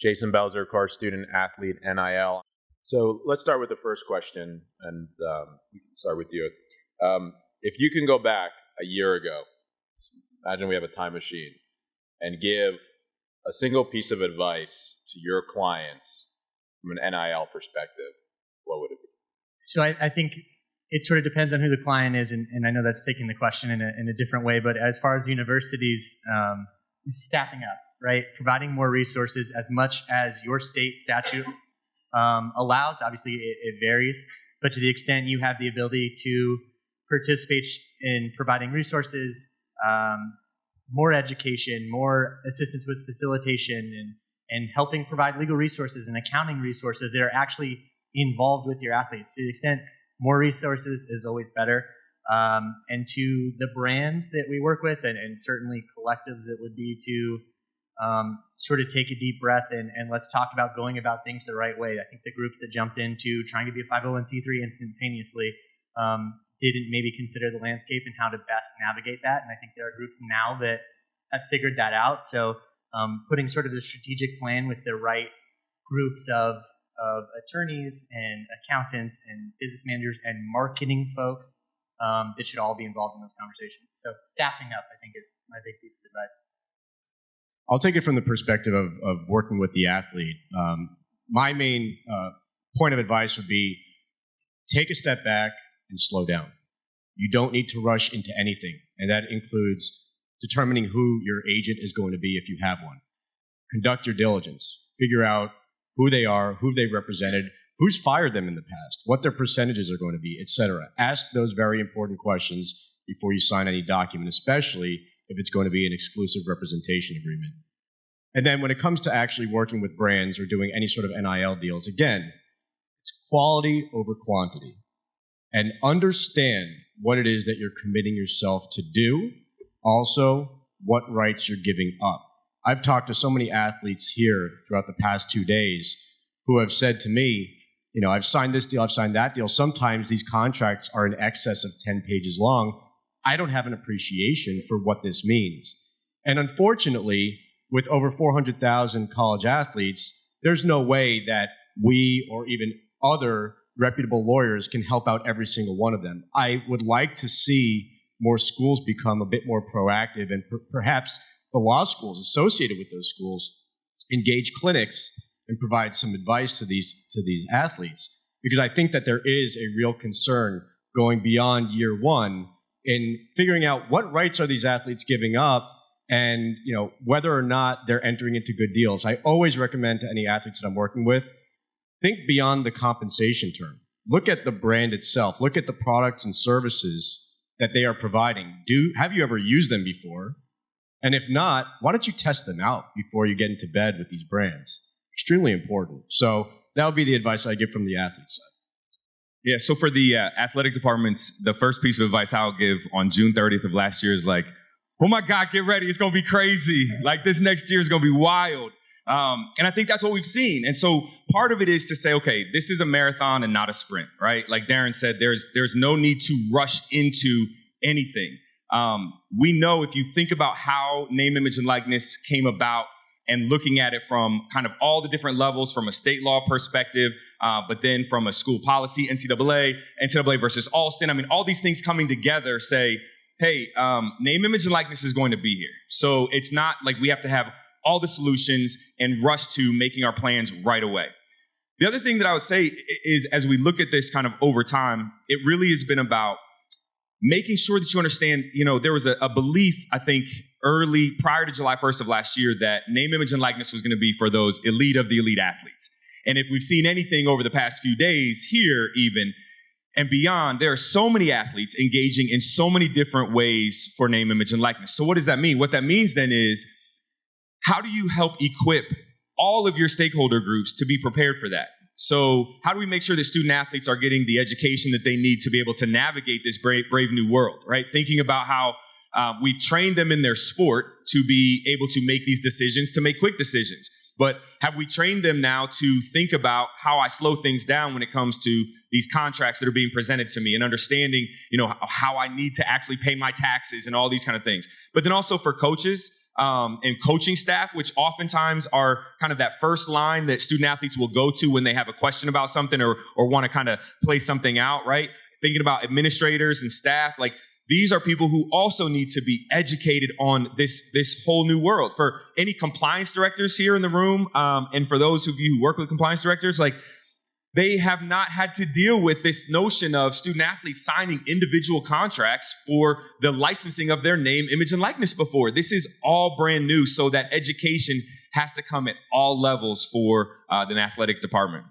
Jason Belzer, car student, athlete, NIL. So let's start with the first question, and we can start with you. If you can go back a year ago, imagine we have a time machine, and give a single piece of advice to your clients from an NIL perspective, what would it be? So I think it sort of depends on who the client is, and I know that's taking the question in a different way, but as far as universities, staffing up, right? Providing more resources as much as your state statute allows. Obviously, it varies, but to the extent you have the ability to participate in providing resources, more education, more assistance with facilitation, and helping provide legal resources and accounting resources that are actually involved with your athletes. To the extent more resources is always better. And to the brands that we work with, and certainly collectives, it would be to sort of take a deep breath and let's talk about going about things the right way. I think the groups that jumped into trying to be a 501c3 instantaneously didn't maybe consider the landscape and how to best navigate that. And I think there are groups now that have figured that out. So putting sort of a strategic plan with the right groups of attorneys and accountants and business managers and marketing folks that should all be involved in those conversations. So staffing up, I think, is my big piece of advice. I'll take it from the perspective of working with the athlete. My main point of advice would be take a step back and slow down. You don't need to rush into anything, and that includes determining who your agent is going to be if you have one. Conduct your diligence. Figure out who they are, who they've represented, who's fired them in the past, what their percentages are going to be, etc. Ask those very important questions before you sign any document, especially if it's going to be an exclusive representation agreement. And then when it comes to actually working with brands or doing any sort of NIL deals, again, it's quality over quantity. And understand what it is that you're committing yourself to do, also what rights you're giving up. I've talked to so many athletes here throughout the past 2 days who have said to me, you know, I've signed this deal, I've signed that deal. Sometimes these contracts are in excess of 10 pages long. I don't have an appreciation for what this means. And unfortunately, with over 400,000 college athletes, there's no way that we or even other reputable lawyers can help out every single one of them. I would like to see more schools become a bit more proactive, and perhaps the law schools associated with those schools engage clinics and provide some advice to these athletes, because I think that there is a real concern going beyond year one in figuring out what rights are these athletes giving up, and whether or not they're entering into good deals. I always recommend to any athletes that I'm working with, think beyond the compensation term. Look at the brand itself. Look at the products and services that they are providing. Have you ever used them before? And if not, why don't you test them out before you get into bed with these brands? Extremely important. So that would be the advice I give from the athlete side. Yeah, so for the athletic departments, the first piece of advice I'll give on June 30th of last year is like, oh my God, get ready. It's going to be crazy. Like this next year is going to be wild. And I think that's what we've seen. And so part of it is to say, okay, this is a marathon and not a sprint, right? Like Darren said, there's no need to rush into anything. We know if you think about how name, image, and likeness came about and looking at it from kind of all the different levels from a state law perspective, but then from a school policy, NCAA versus Alston. I mean, all these things coming together say, hey, name, image, and likeness is going to be here. So it's not like we have to have all the solutions and rush to making our plans right away. The other thing that I would say is as we look at this kind of over time, it really has been about making sure that you understand, there was a belief, I think, prior to July 1st of last year that name, image, and likeness was going to be for those elite of the elite athletes. And if we've seen anything over the past few days here even and beyond, there are so many athletes engaging in so many different ways for name, image, and likeness. So what does that mean? What that means then is, how do you help equip all of your stakeholder groups to be prepared for that? So how do we make sure that student athletes are getting the education that they need to be able to navigate this brave new world, right? Thinking about how we've trained them in their sport to be able to make these decisions, to make quick decisions. But have we trained them now to think about how I slow things down when it comes to these contracts that are being presented to me and understanding, how I need to actually pay my taxes and all these kind of things. But then also for coaches, and coaching staff, which oftentimes are kind of that first line that student athletes will go to when they have a question about something or want to kind of play something out, right? Thinking about administrators and staff, like these are people who also need to be educated on this whole new world. For any compliance directors here in the room, and for those of you who work with compliance directors, like they have not had to deal with this notion of student athletes signing individual contracts for the licensing of their name, image, and likeness before. This is all brand new, so that education has to come at all levels for the athletic department.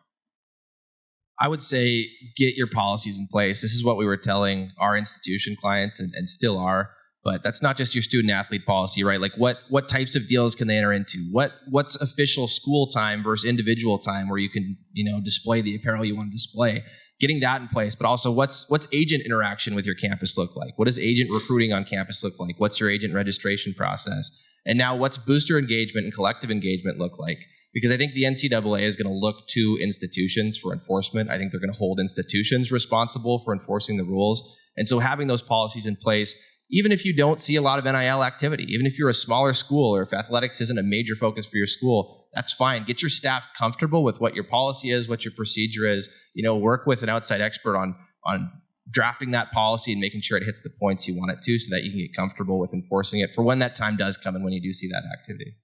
I would say get your policies in place. This is what we were telling our institution clients and still are. But that's not just your student athlete policy, right? Like what types of deals can they enter into? What's official school time versus individual time where you can, display the apparel you want to display? Getting that in place, but also what's agent interaction with your campus look like? What does agent recruiting on campus look like? What's your agent registration process? And now what's booster engagement and collective engagement look like? Because I think the NCAA is going to look to institutions for enforcement. I think they're going to hold institutions responsible for enforcing the rules. And so having those policies in place, even if you don't see a lot of NIL activity, even if you're a smaller school or if athletics isn't a major focus for your school, that's fine. Get your staff comfortable with what your policy is, what your procedure is. Work with an outside expert on drafting that policy and making sure it hits the points you want it to so that you can get comfortable with enforcing it for when that time does come and when you do see that activity.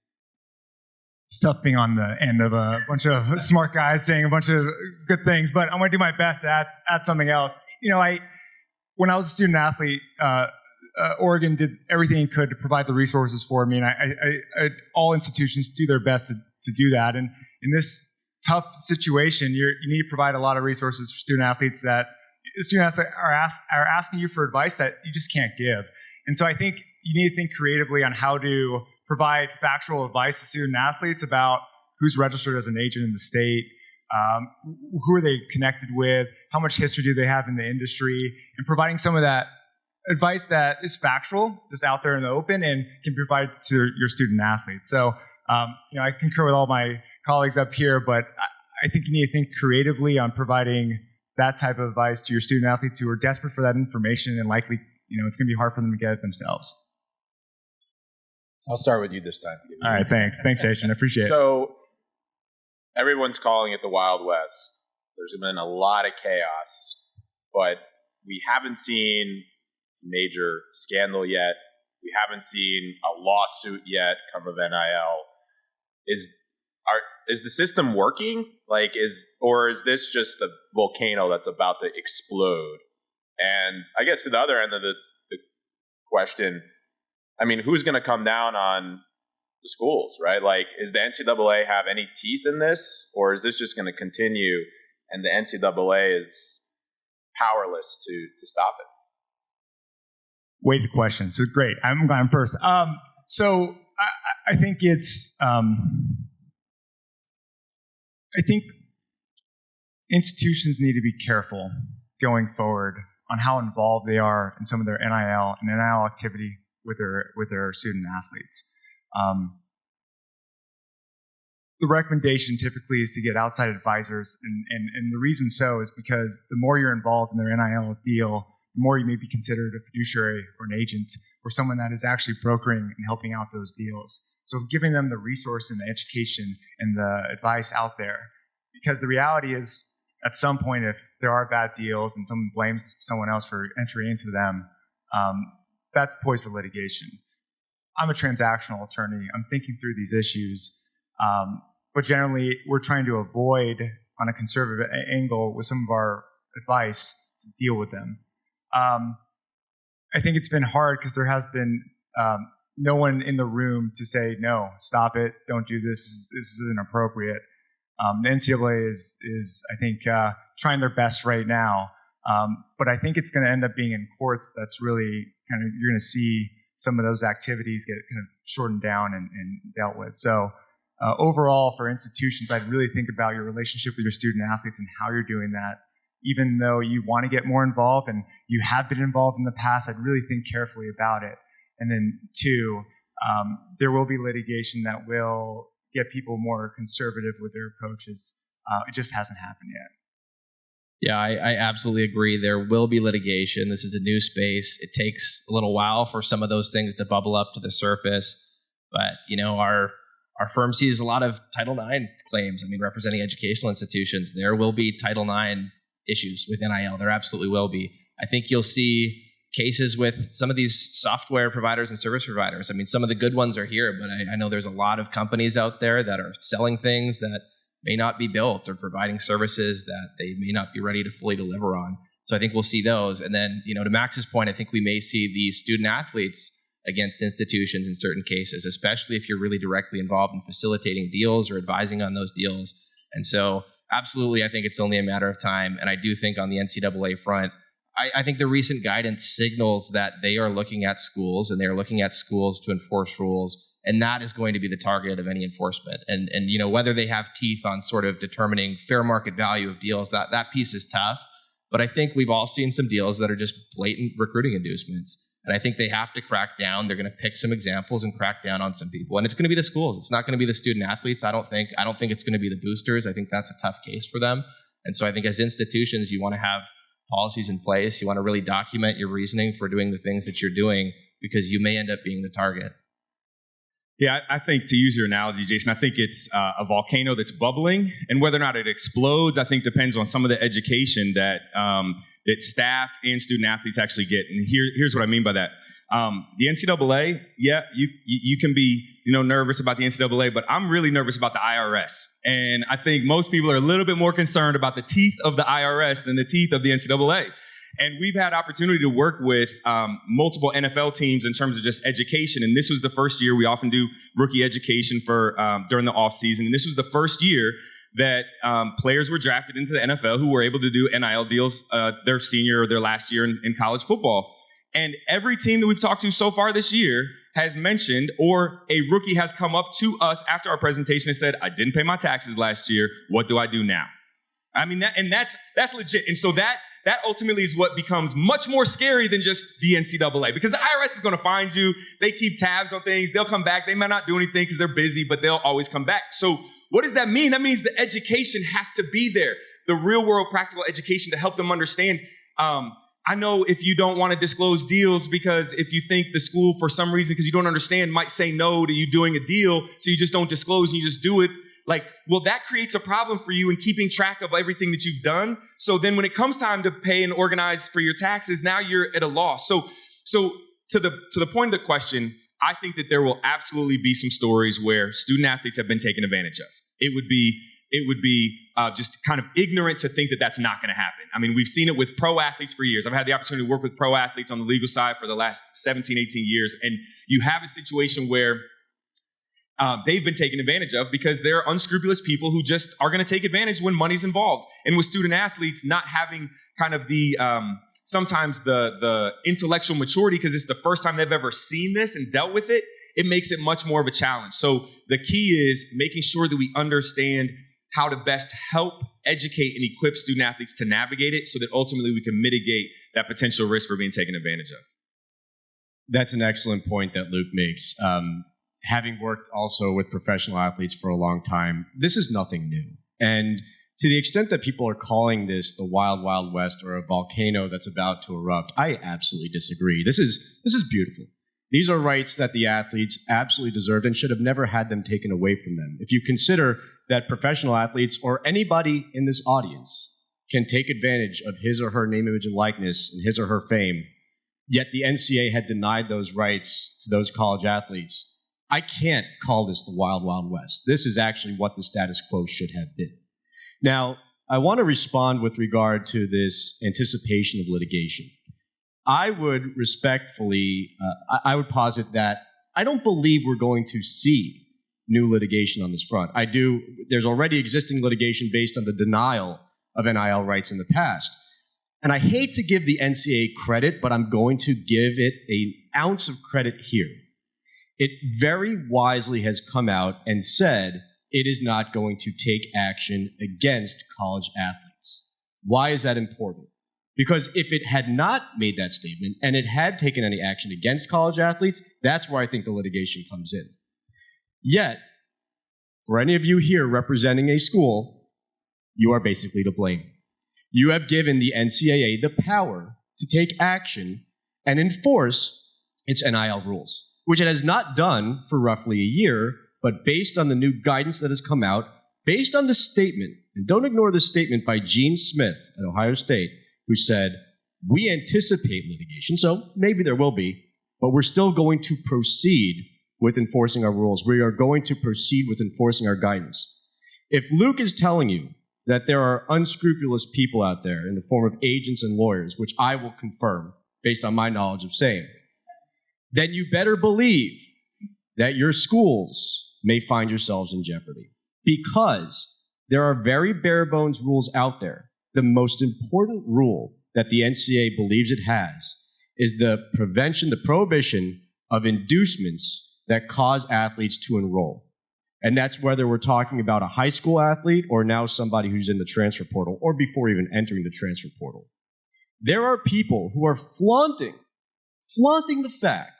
It's tough being on the end of a bunch of smart guys saying a bunch of good things, but I'm going to do my best to add something else. When I was a student athlete, Oregon did everything it could to provide the resources for me, and all institutions do their best to do that. And in this tough situation, you need to provide a lot of resources for student athletes that are asking you for advice that you just can't give. And so I think you need to think creatively on how to provide factual advice to student athletes about who's registered as an agent in the state, who are they connected with, how much history do they have in the industry, and providing some of that advice that is factual, just out there in the open, and can be provided to your student athletes. So, I concur with all my colleagues up here, but I think you need to think creatively on providing that type of advice to your student athletes who are desperate for that information and likely, it's going to be hard for them to get it themselves. I'll start with you this time. All right, thanks. Thanks, Jason. I appreciate it. So, everyone's calling it the Wild West. There's been a lot of chaos, but we haven't seen major scandal yet. We haven't seen a lawsuit yet come of NIL. Is the system working? Or is this just the volcano that's about to explode? And I guess to the other end of the question, who's going to come down on the schools, right? Is the NCAA have any teeth in this, or is this just going to continue and the NCAA is powerless to stop it? Weighted question. So great. I'm glad I'm first. So I think it's. I think institutions need to be careful going forward on how involved they are in some of their NIL activity with their student athletes. The recommendation typically is to get outside advisors, and the reason so is because the more you're involved in their NIL deal, the more you may be considered a fiduciary or an agent or someone that is actually brokering and helping out those deals. So giving them the resource and the education and the advice out there. Because the reality is, at some point, if there are bad deals and someone blames someone else for entry into them, that's poised for litigation. I'm a transactional attorney. I'm thinking through these issues. But generally, we're trying to avoid, on a conservative angle, with some of our advice, to deal with them. I think it's been hard because there has been no one in the room to say, no, stop it, don't do this, this isn't appropriate. The NCAA is I think, trying their best right now. But I think it's going to end up being in courts that's really kind of, you're going to see some of those activities get kind of shortened down and dealt with. So overall, for institutions, I'd really think about your relationship with your student athletes and how you're doing that. Even though you want to get more involved and you have been involved in the past, I'd really think carefully about it. And then two, there will be litigation that will get people more conservative with their approaches. It just hasn't happened yet. Yeah, I absolutely agree. There will be litigation. This is a new space. It takes a little while for some of those things to bubble up to the surface. But, our firm sees a lot of Title IX claims. I mean, representing educational institutions, there will be Title IX issues with NIL. There absolutely will be. I think you'll see cases with some of these software providers and service providers. I mean, some of the good ones are here, but I know there's a lot of companies out there that are selling things that may not be built or providing services that they may not be ready to fully deliver on. So I think we'll see those. And then, to Max's point, I think we may see the student athletes against institutions in certain cases, especially if you're really directly involved in facilitating deals or advising on those deals. And so absolutely, I think it's only a matter of time. And I do think on the NCAA front, I think the recent guidance signals that they are looking at schools and they are looking at schools to enforce rules. And that is going to be the target of any enforcement. And whether they have teeth on sort of determining fair market value of deals, that piece is tough. But I think we've all seen some deals that are just blatant recruiting inducements. And I think they have to crack down. They're going to pick some examples and crack down on some people. And it's going to be the schools. It's not going to be the student athletes. I don't think it's going to be the boosters. I think that's a tough case for them. And so I think as institutions, you want to have policies in place. You want to really document your reasoning for doing the things that you're doing, because you may end up being the target. Yeah, I think, to use your analogy, Jason, I think it's a volcano that's bubbling, and whether or not it explodes, I think depends on some of the education that that staff and student athletes actually get. And here's what I mean by that. The NCAA, yeah, you can be nervous about the NCAA, but I'm really nervous about the IRS. And I think most people are a little bit more concerned about the teeth of the IRS than the teeth of the NCAA. And we've had opportunity to work with multiple NFL teams in terms of just education. And this was the first year. We often do rookie education for during the off season. And this was the first year that players were drafted into the NFL who were able to do NIL deals their senior or their last year in college football. And every team that we've talked to so far this year has mentioned, or a rookie has come up to us after our presentation and said, I didn't pay my taxes last year. What do I do now? I mean, that's legit. And so that ultimately is what becomes much more scary than just the NCAA, because the IRS is going to find you. They keep tabs on things. They'll come back. They might not do anything because they're busy, but they'll always come back. So what does that mean? That means the education has to be there, the real world practical education to help them understand. I know if you don't want to disclose deals because if you think the school, for some reason, because you don't understand, might say no to you doing a deal, so you just don't disclose and you just do it. Well, that creates a problem for you in keeping track of everything that you've done. So then when it comes time to pay and organize for your taxes, now you're at a loss. So to the point of the question, I think that there will absolutely be some stories where student athletes have been taken advantage of. It would be just kind of ignorant to think that that's not going to happen. I mean, we've seen it with pro athletes for years. I've had the opportunity to work with pro athletes on the legal side for the last 17, 18 years. And you have a situation where they've been taken advantage of because they're unscrupulous people who just are going to take advantage when money's involved. And with student athletes not having kind of the sometimes the intellectual maturity, because it's the first time they've ever seen this and dealt with it, it makes it much more of a challenge. So the key is making sure that we understand how to best help educate and equip student athletes to navigate it so that ultimately we can mitigate that potential risk for being taken advantage of. That's an excellent point that Luke makes. Having worked also with professional athletes for a long time, this is nothing new. And to the extent that people are calling this the Wild Wild West or a volcano that's about to erupt, I absolutely disagree. This is beautiful. These are rights that the athletes absolutely deserved and should have never had them taken away from them. If you consider that professional athletes or anybody in this audience can take advantage of his or her name, image, and likeness and his or her fame, yet the NCAA had denied those rights to those college athletes, I can't call this the Wild Wild West. This is actually what the status quo should have been. Now, I want to respond with regard to this anticipation of litigation. I would respectfully, I would posit that I don't believe we're going to see new litigation on this front. There's already existing litigation based on the denial of NIL rights in the past. And I hate to give the NCAA credit, but I'm going to give it an ounce of credit here. It very wisely has come out and said it is not going to take action against college athletes. Why is that important? Because if it had not made that statement and it had taken any action against college athletes, that's where I think the litigation comes in. Yet, for any of you here representing a school, you are basically to blame. You have given the NCAA the power to take action and enforce its NIL rules, which it has not done for roughly a year, but based on the new guidance that has come out, based on the statement, and don't ignore the statement by Gene Smith at Ohio State, who said, we anticipate litigation, so maybe there will be, but we're still going to proceed with enforcing our rules. We are going to proceed with enforcing our guidance. If Luke is telling you that there are unscrupulous people out there in the form of agents and lawyers, which I will confirm based on my knowledge of same, then you better believe that your schools may find yourselves in jeopardy, because there are very bare bones rules out there. The most important rule that the NCAA believes it has is the prohibition of inducements that cause athletes to enroll. And that's whether we're talking about a high school athlete or now somebody who's in the transfer portal or before even entering the transfer portal. There are people who are flaunting the fact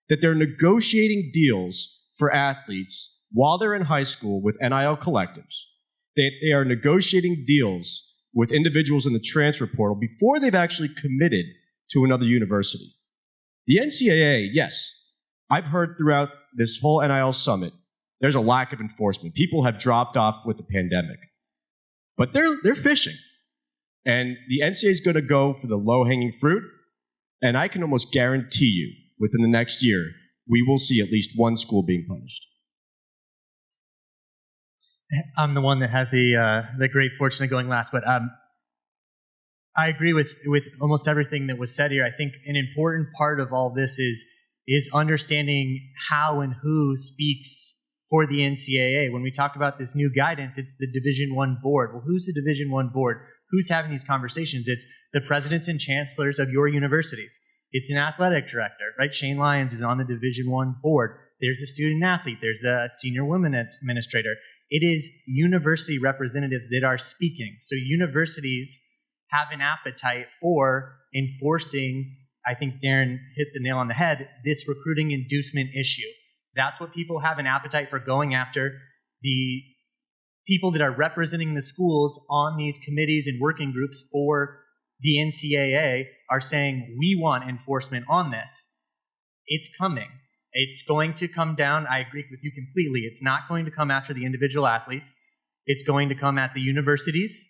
that they're negotiating deals for athletes while they're in high school with NIL collectives. They are negotiating deals with individuals in the transfer portal before they've actually committed to another university. The NCAA, yes, I've heard throughout this whole NIL summit, there's a lack of enforcement. People have dropped off with the pandemic. But they're fishing. And the NCAA is going to go for the low-hanging fruit, and I can almost guarantee you, within the next year, we will see at least one school being punished. I'm the one that has the great fortune of going last, but I agree with almost everything that was said here. I think an important part of all this is understanding how and who speaks for the NCAA. When we talk about this new guidance, it's the Division I board. Well, who's the Division I board? Who's having these conversations? It's the presidents and chancellors of your universities. It's an athletic director, right? Shane Lyons is on the Division I board. There's a student athlete. There's a senior women administrator. It is university representatives that are speaking. So universities have an appetite for enforcing, I think Darren hit the nail on the head, this recruiting inducement issue. That's what people have an appetite for going after. The people that are representing the schools on these committees and working groups for the NCAA are saying, we want enforcement on this. It's coming. It's going to come down. I agree with you completely. It's not going to come after the individual athletes. It's going to come at the universities.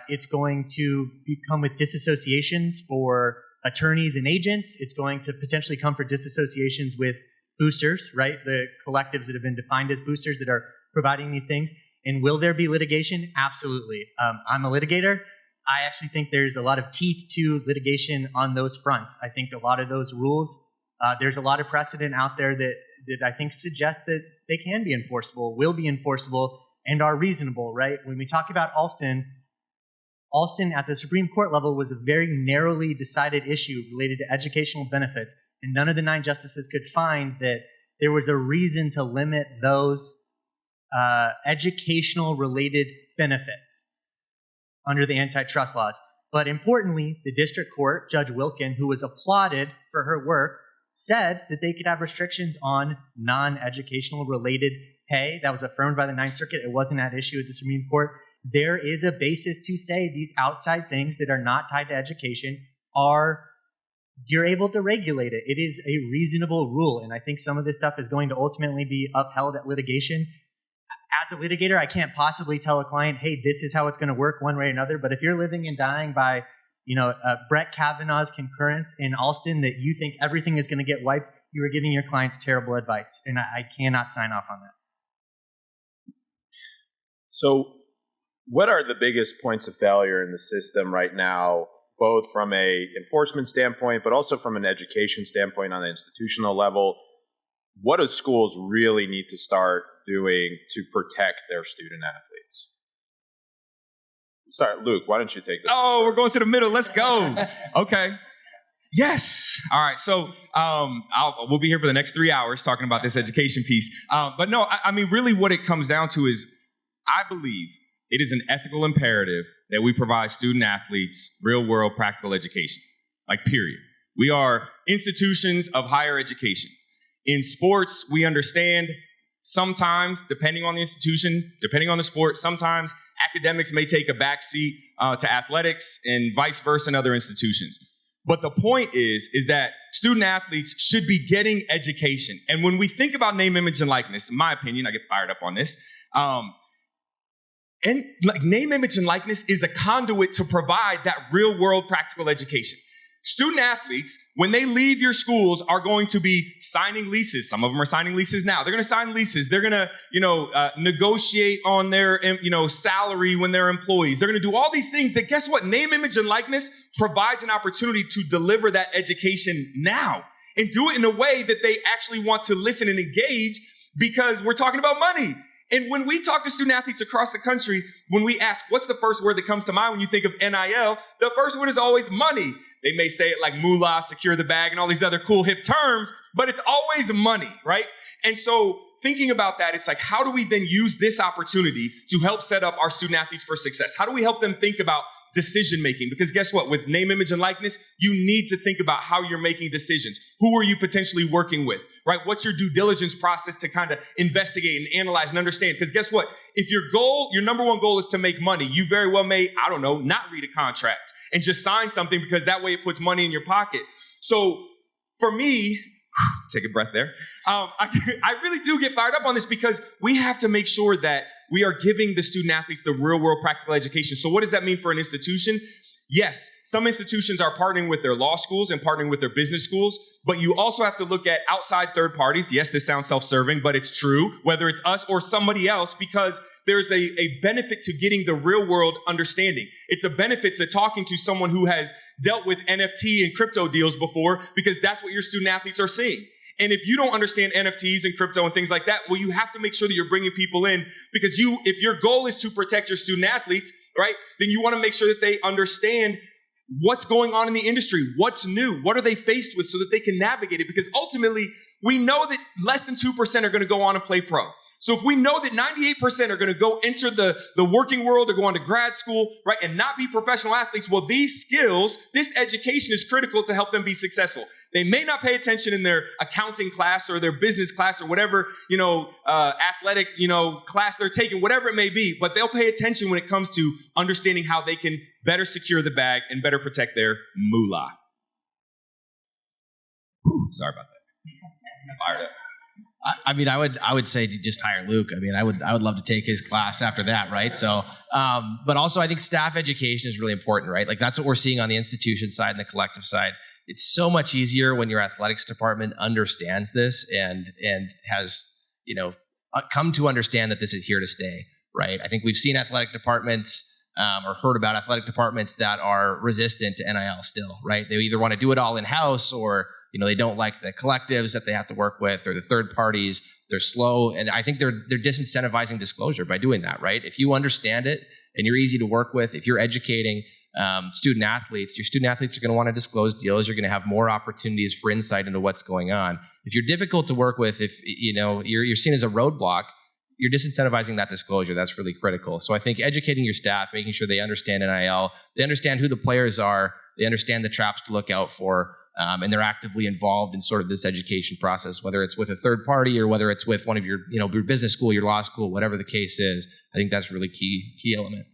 It's going to come with disassociations for attorneys and agents. It's going to potentially come for disassociations with boosters, right? The collectives that have been defined as boosters that are providing these things. And will there be litigation? Absolutely. I'm a litigator. I actually think there's a lot of teeth to litigation on those fronts. I think a lot of those rules, there's a lot of precedent out there that I think suggests that they can be enforceable, will be enforceable, and are reasonable, right? When we talk about Alston at the Supreme Court level was a very narrowly decided issue related to educational benefits, and none of the 9 justices could find that there was a reason to limit those educational-related benefits under the antitrust laws. But importantly, the district court, Judge Wilkin, who was applauded for her work, said that they could have restrictions on non-educational related pay. That was affirmed by the Ninth Circuit. It wasn't at issue at the Supreme Court. There is a basis to say these outside things that are not tied to education you're able to regulate it. It is a reasonable rule, and I think some of this stuff is going to ultimately be upheld at litigation. As a litigator, I can't possibly tell a client, hey, this is how it's going to work one way or another, but if you're living and dying by Brett Kavanaugh's concurrence in Alston that you think everything is going to get wiped, you are giving your clients terrible advice, and I cannot sign off on that. So what are the biggest points of failure in the system right now, both from a enforcement standpoint, but also from an education standpoint on the institutional level? What do schools really need to start doing to protect their student athletes? Sorry, Luke, why don't you take this? Oh, we're going to the middle. Let's go. Okay. Yes. All right. So we'll be here for the next 3 hours talking about this education piece. But no, I mean, really what it comes down to is I believe it is an ethical imperative that we provide student athletes real-world practical education, like period. We are institutions of higher education. In sports, we understand sometimes, depending on the institution, depending on the sport, sometimes academics may take a backseat to athletics and vice versa in other institutions. But the point is that student athletes should be getting education. And when we think about name, image, and likeness, in my opinion, I get fired up on this. And like name, image, and likeness is a conduit to provide that real world practical education. Student athletes, when they leave your schools, are going to be signing leases. Some of them are signing leases now. They're going to sign leases. They're going to, negotiate on their, salary when they're employees. They're going to do all these things that, guess what? Name, image, and likeness provides an opportunity to deliver that education now and do it in a way that they actually want to listen and engage, because we're talking about money. And when we talk to student athletes across the country, when we ask, what's the first word that comes to mind when you think of NIL? The first word is always money. They may say it like moolah, secure the bag, and all these other cool hip terms, but it's always money, right? And so thinking about that, it's like, how do we then use this opportunity to help set up our student athletes for success? How do we help them think about decision making? Because guess what? With name, image, and likeness, you need to think about how you're making decisions. Who are you potentially working with, right? What's your due diligence process to kind of investigate and analyze and understand? Because guess what? If your number one goal is to make money, you very well may, not read a contract and just sign something because that way it puts money in your pocket. So for me, take a breath there. I really do get fired up on this because we have to make sure that we are giving the student athletes the real world practical education. So what does that mean for an institution? Yes, some institutions are partnering with their law schools and partnering with their business schools, but you also have to look at outside third parties. Yes, this sounds self-serving, but it's true, whether it's us or somebody else, because there's a benefit to getting the real world understanding. It's a benefit to talking to someone who has dealt with NFT and crypto deals before, because that's what your student athletes are seeing. And if you don't understand NFTs and crypto and things like that, well, you have to make sure that you're bringing people in, because if your goal is to protect your student athletes, right, then you want to make sure that they understand what's going on in the industry, what's new, what are they faced with, so that they can navigate it. Because ultimately, we know that less than 2% are going to go on and play pro. So if we know that 98% are going to go enter the working world or go on to grad school, right, and not be professional athletes, well, these skills, this education is critical to help them be successful. They may not pay attention in their accounting class or their business class or whatever, athletic, class they're taking, whatever it may be, but they'll pay attention when it comes to understanding how they can better secure the bag and better protect their moolah. Whew, sorry about that. Fired up. I would say to just hire Luke. I would love to take his class after that, right? So, but also I think staff education is really important, right? Like that's what we're seeing on the institution side and the collective side. It's so much easier when your athletics department understands this and has, come to understand that this is here to stay, right? I think we've seen athletic departments or heard about athletic departments that are resistant to NIL still, right? They either want to do it all in-house or they don't like the collectives that they have to work with or the third parties. They're slow. And I think they're disincentivizing disclosure by doing that, right? If you understand it and you're easy to work with, if you're educating student athletes, your student athletes are going to want to disclose deals. You're going to have more opportunities for insight into what's going on. If you're difficult to work with, if you're seen as a roadblock, you're disincentivizing that disclosure. That's really critical. So I think educating your staff, making sure they understand NIL, they understand who the players are, they understand the traps to look out for, and they're actively involved in sort of this education process, whether it's with a third party or whether it's with one of your business school, your law school, whatever the case is. I think that's really key element.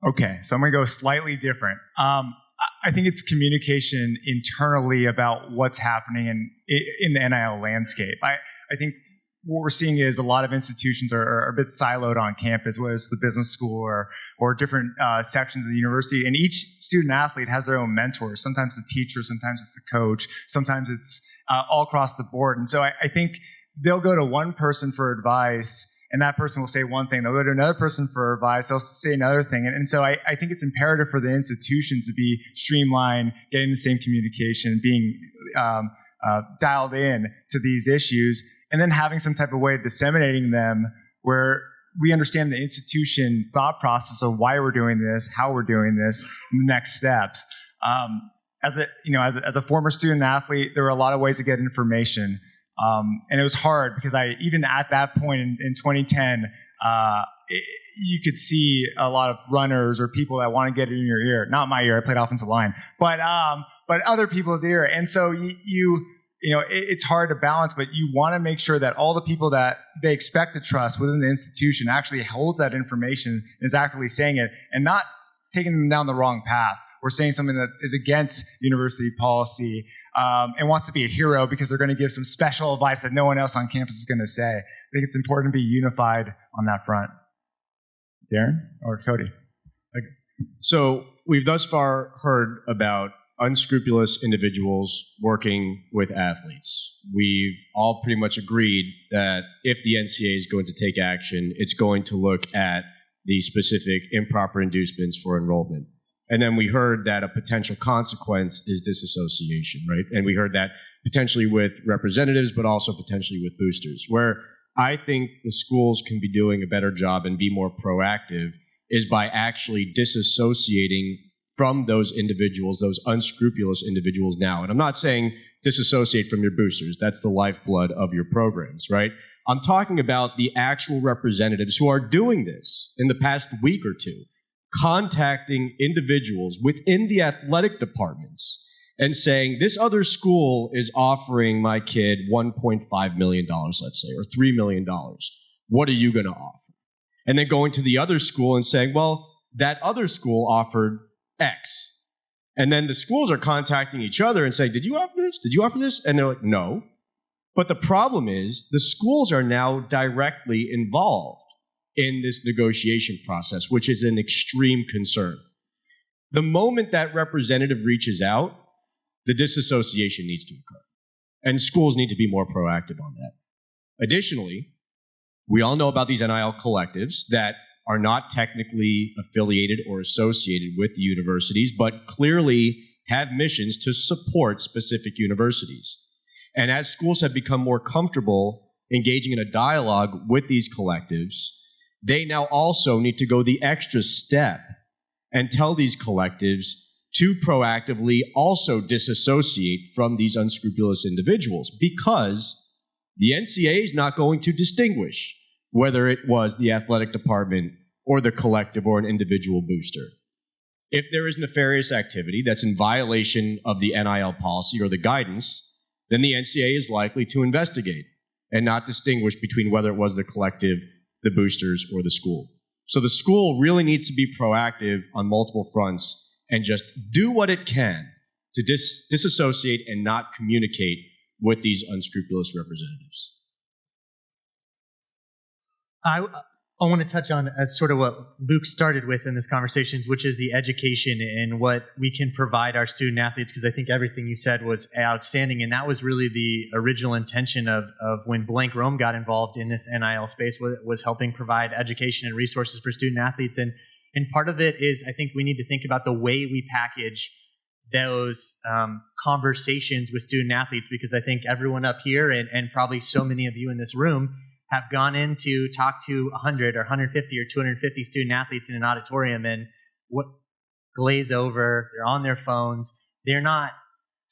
Okay, so I'm going to go slightly different. I think it's communication internally about what's happening in the NIL landscape. I think what we're seeing is a lot of institutions are a bit siloed on campus, whether it's the business school or different sections of the university. And each student athlete has their own mentors. Sometimes it's the teacher, sometimes it's the coach, sometimes it's all across the board. And so I think they'll go to one person for advice, and that person will say one thing. They'll go to another person for advice. They'll say another thing. And so I think it's imperative for the institutions to be streamlined, getting the same communication, being dialed in to these issues, and then having some type of way of disseminating them where we understand the institution thought process of why we're doing this, how we're doing this, and the next steps. As a former student athlete, there were a lot of ways to get information. And it was hard because even at that point in 2010, you could see a lot of runners or people that want to get it in your ear. Not my ear, I played offensive line, but other people's ear. And so it's hard to balance, but you want to make sure that all the people that they expect to trust within the institution actually holds that information, is actively saying it, and not taking them down the wrong path. or saying something that is against university policy and wants to be a hero because they're going to give some special advice that no one else on campus is going to say. I think it's important to be unified on that front. Darren or Cody? So we've thus far heard about unscrupulous individuals working with athletes. We've all pretty much agreed that if the NCAA is going to take action, it's going to look at the specific improper inducements for enrollment. And then we heard that a potential consequence is disassociation, right? And we heard that potentially with representatives, but also potentially with boosters. Where I think the schools can be doing a better job and be more proactive is by actually disassociating from those individuals, those unscrupulous individuals now. And I'm not saying disassociate from your boosters. That's the lifeblood of your programs, right? I'm talking about the actual representatives who are doing this in the past week or two, contacting individuals within the athletic departments and saying, this other school is offering my kid $1.5 million, let's say, or $3 million. What are you going to offer? And then going to the other school and saying, well, that other school offered X. And then the schools are contacting each other and saying, did you offer this? Did you offer this? And they're like, no. But the problem is the schools are now directly involved in this negotiation process, which is an extreme concern. The moment that representative reaches out, the disassociation needs to occur. And schools need to be more proactive on that. Additionally, we all know about these NIL collectives that are not technically affiliated or associated with the universities, but clearly have missions to support specific universities. And as schools have become more comfortable engaging in a dialogue with these collectives, they now also need to go the extra step and tell these collectives to proactively also disassociate from these unscrupulous individuals, because the NCAA is not going to distinguish whether it was the athletic department or the collective or an individual booster. If there is nefarious activity that's in violation of the NIL policy or the guidance, then the NCAA is likely to investigate and not distinguish between whether it was the collective, the boosters, or the school. So the school really needs to be proactive on multiple fronts and just do what it can to disassociate and not communicate with these unscrupulous representatives. I want to touch on sort of what Luke started with in this conversation, which is the education and what we can provide our student athletes, because I think everything you said was outstanding, and that was really the original intention of when Blank Rome got involved in this NIL space, was helping provide education and resources for student athletes. And part of it is, I think we need to think about the way we package those conversations with student athletes, because I think everyone up here and probably so many of you in this room have gone in to talk to 100 or 150 or 250 student athletes in an auditorium and what glaze over, they're on their phones, they're not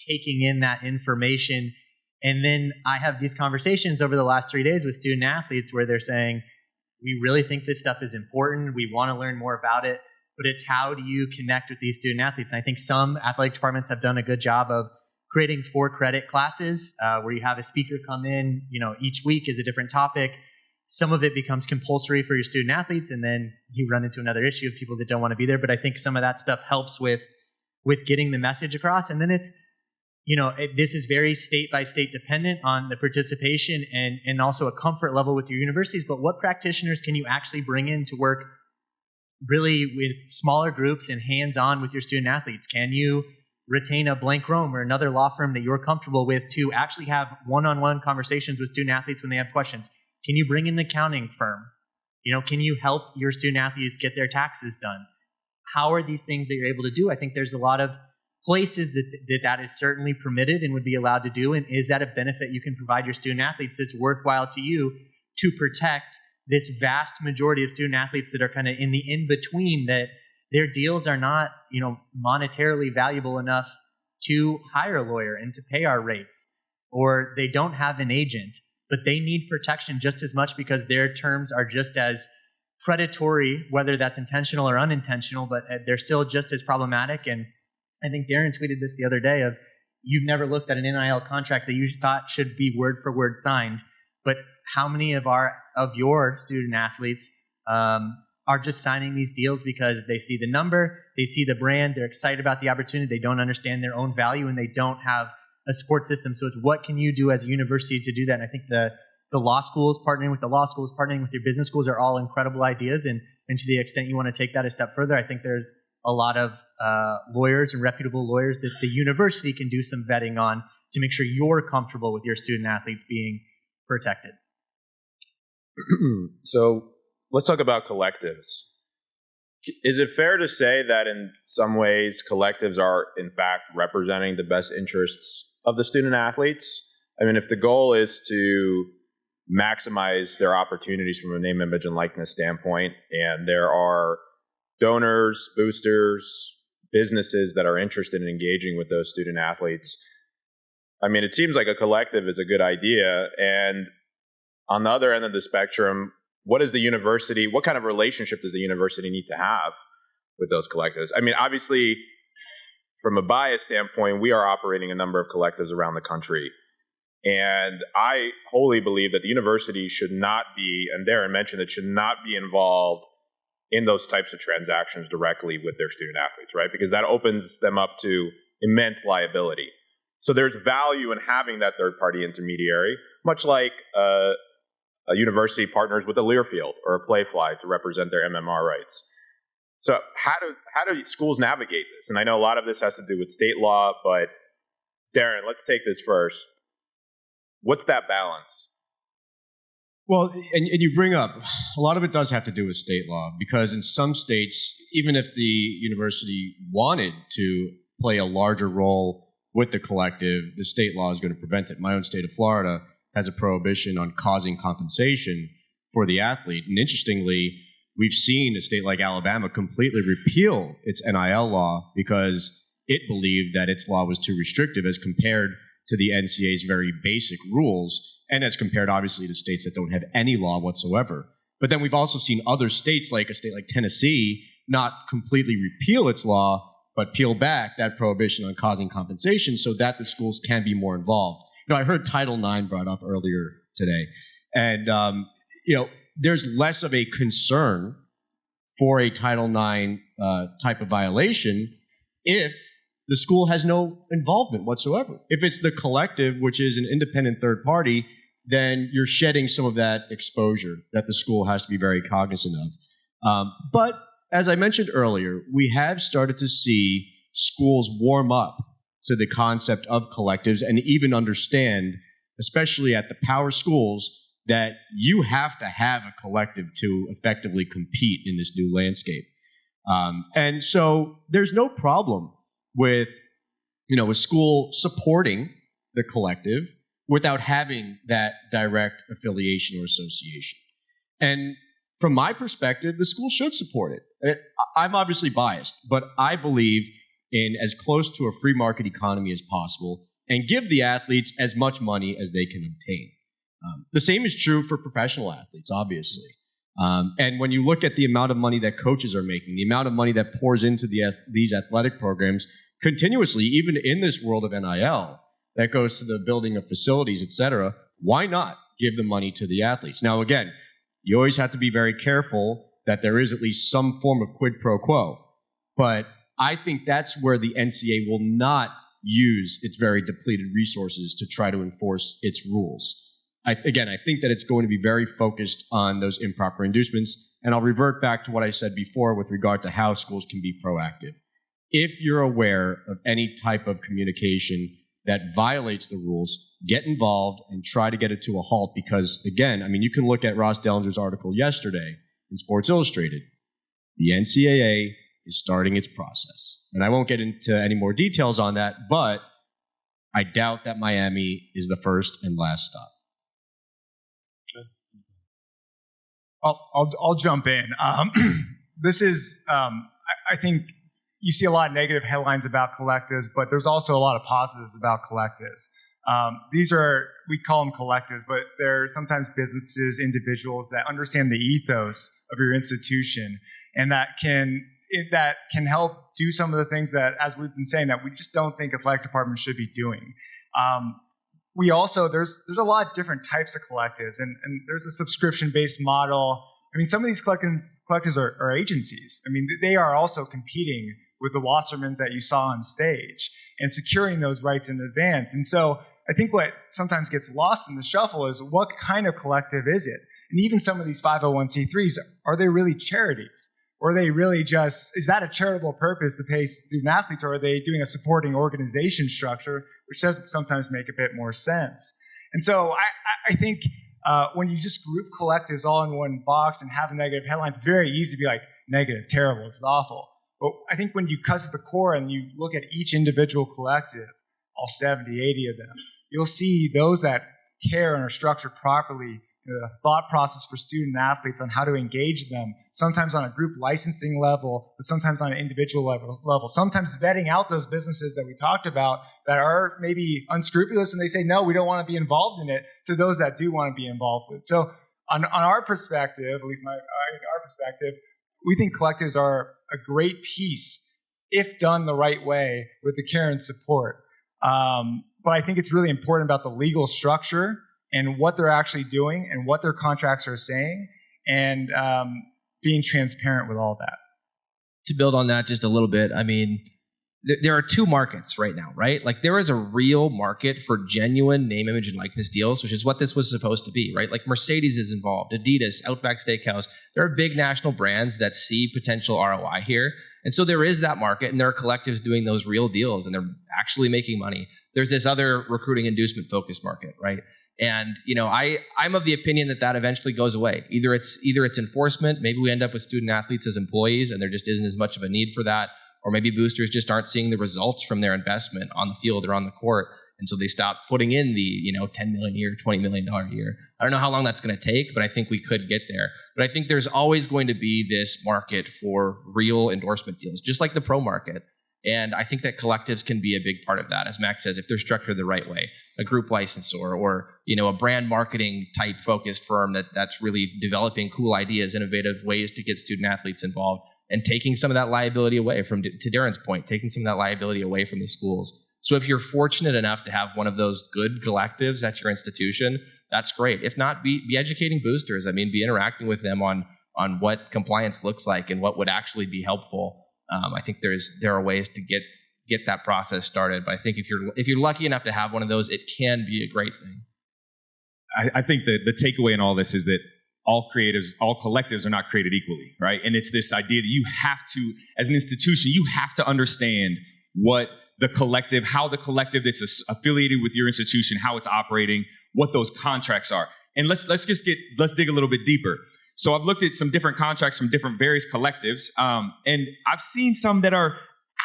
taking in that information. And then I have these conversations over the last 3 days with student athletes where they're saying, we really think this stuff is important, we want to learn more about it, but it's how do you connect with these student athletes? And I think some athletic departments have done a good job of creating 4-credit classes where you have a speaker come in, each week is a different topic. Some of it becomes compulsory for your student athletes, and then you run into another issue of people that don't want to be there. But I think some of that stuff helps with getting the message across. And then it's, this is very state by state dependent on the participation and also a comfort level with your universities. But what practitioners can you actually bring in to work really with smaller groups and hands-on with your student athletes? Can you retain a Blank Rome or another law firm that you're comfortable with to actually have one-on-one conversations with student athletes when they have questions? Can you bring in an accounting firm? Can you help your student athletes get their taxes done? How are these things that you're able to do? I think there's a lot of places that is certainly permitted and would be allowed to do. And is that a benefit you can provide your student athletes that's worthwhile to you to protect this vast majority of student athletes that are kind of in the in-between, that their deals are not, monetarily valuable enough to hire a lawyer and to pay our rates, or they don't have an agent, but they need protection just as much because their terms are just as predatory, whether that's intentional or unintentional, but they're still just as problematic. And I think Darren tweeted this the other day of, you've never looked at an NIL contract that you thought should be word for word signed, but how many of your student athletes are just signing these deals because they see the number, they see the brand, they're excited about the opportunity, they don't understand their own value, and they don't have a support system. So it's what can you do as a university to do that? And I think the law schools, partnering with the law schools, partnering with your business schools are all incredible ideas. And to the extent you want to take that a step further, I think there's a lot of lawyers and reputable lawyers that the university can do some vetting on to make sure you're comfortable with your student athletes being protected. So let's talk about collectives. Is it fair to say that in some ways collectives are in fact representing the best interests of the student athletes? I mean, if the goal is to maximize their opportunities from a name, image, and likeness standpoint, and there are donors, boosters, businesses that are interested in engaging with those student athletes, I mean, it seems like a collective is a good idea. And on the other end of the spectrum, what kind of relationship does the university need to have with those collectives? I mean, obviously, from a bias standpoint, we are operating a number of collectives around the country. And I wholly believe that the university should not be, and Darren mentioned it, should not be involved in those types of transactions directly with their student athletes, right? Because that opens them up to immense liability. So there's value in having that third-party intermediary, much like a university partners with a Learfield or a Playfly to represent their MMR rights. So how do schools navigate this? And I know a lot of this has to do with state law, but Darren, let's take this first. What's that balance? Well, and you bring up, a lot of it does have to do with state law, because in some states, even if the university wanted to play a larger role with the collective, the state law is going to prevent it. My own state of Florida has a prohibition on causing compensation for the athlete. And interestingly, we've seen a state like Alabama completely repeal its NIL law because it believed that its law was too restrictive as compared to the NCAA's very basic rules, and as compared, obviously, to states that don't have any law whatsoever. But then we've also seen other states, like a state like Tennessee, not completely repeal its law, but peel back that prohibition on causing compensation so that the schools can be more involved. I heard Title IX brought up earlier today, and there's less of a concern for a Title IX type of violation if the school has no involvement whatsoever. If it's the collective, which is an independent third party, then you're shedding some of that exposure that the school has to be very cognizant of. But as I mentioned earlier, we have started to see schools warm up to the concept of collectives and even understand, especially at the power schools, that you have to have a collective to effectively compete in this new landscape. And so there's no problem with a school supporting the collective without having that direct affiliation or association. And from my perspective, the school should support it. I'm obviously biased, but I believe in as close to a free market economy as possible and give the athletes as much money as they can obtain. The same is true for professional athletes, obviously. And when you look at the amount of money that coaches are making, the amount of money that pours into these athletic programs continuously, even in this world of NIL, that goes to the building of facilities, et cetera, why not give the money to the athletes? Now, again, you always have to be very careful that there is at least some form of quid pro quo. But I think that's where the NCAA will not use its very depleted resources to try to enforce its rules. I think that it's going to be very focused on those improper inducements. And I'll revert back to what I said before with regard to how schools can be proactive. If you're aware of any type of communication that violates the rules, get involved and try to get it to a halt. Because, again, you can look at Ross Dellinger's article yesterday in Sports Illustrated. The NCAA is starting its process. And I won't get into any more details on that, but I doubt that Miami is the first and last stop. I'll jump in. This is, I think you see a lot of negative headlines about collectives, but there's also a lot of positives about collectives. We call them collectives, but they're sometimes businesses, individuals that understand the ethos of your institution and that can help do some of the things that, as we've been saying, that we just don't think athletic departments should be doing. We also, there's a lot of different types of collectives, and there's a subscription-based model, I mean, some of these collectives are agencies. I mean, they are also competing with the Wassermans that you saw on stage and securing those rights in advance. And so I think what sometimes gets lost in the shuffle is what kind of collective is it? And even some of these 501c3s, are they really charities? Or are they really just, is that a charitable purpose to pay student athletes, or are they doing a supporting organization structure, which does sometimes make a bit more sense? And so I think when you just group collectives all in one box and have negative headlines, it's very easy to be like, negative, terrible, this is awful. But I think when you cut to the core and you look at each individual collective, all 70, 80 of them, you'll see those that care and are structured properly, a thought process for student athletes on how to engage them, sometimes on a group licensing level, but sometimes on an individual level, sometimes vetting out those businesses that we talked about that are maybe unscrupulous and they say, no, we don't want to be involved in it, to those that do want to be involved with. So on our perspective, at least our perspective, we think collectives are a great piece if done the right way with the care and support. But I think it's really important about the legal structure and what they're actually doing and what their contracts are saying, and being transparent with all that. To build on that just a little bit, I mean, there are two markets right now, right? Like there is a real market for genuine name, image, and likeness deals, which is what this was supposed to be, right? Like Mercedes is involved, Adidas, Outback Steakhouse. There are big national brands that see potential ROI here. And so there is that market, and there are collectives doing those real deals, and they're actually making money. There's this other recruiting inducement focused market, right? And I'm of the opinion that eventually goes away. Either it's enforcement, maybe we end up with student athletes as employees and there just isn't as much of a need for that, or maybe boosters just aren't seeing the results from their investment on the field or on the court, and so they stop putting in the $10 million a year, $20 million a year. I don't know how long that's going to take, but I think we could get there. But I think there's always going to be this market for real endorsement deals, just like the pro market. And I think that collectives can be a big part of that, as Max says, if they're structured the right way. A group licensor or a brand marketing type focused firm that's really developing cool ideas, innovative ways to get student athletes involved, and taking some of that liability away to Darren's point, taking some of that liability away from the schools. So if you're fortunate enough to have one of those good collectives at your institution, that's great. If not, be educating boosters. I mean, be interacting with them on what compliance looks like and what would actually be helpful. I think there are ways to get that process started. But I think if you're lucky enough to have one of those, it can be a great thing. I think that the takeaway in all this is that all collectives are not created equally, right? And it's this idea that you have to, as an institution, you have to understand how the collective that's affiliated with your institution, how it's operating, what those contracts are. And let's dig a little bit deeper. So I've looked at some different contracts from different various collectives, and I've seen some that are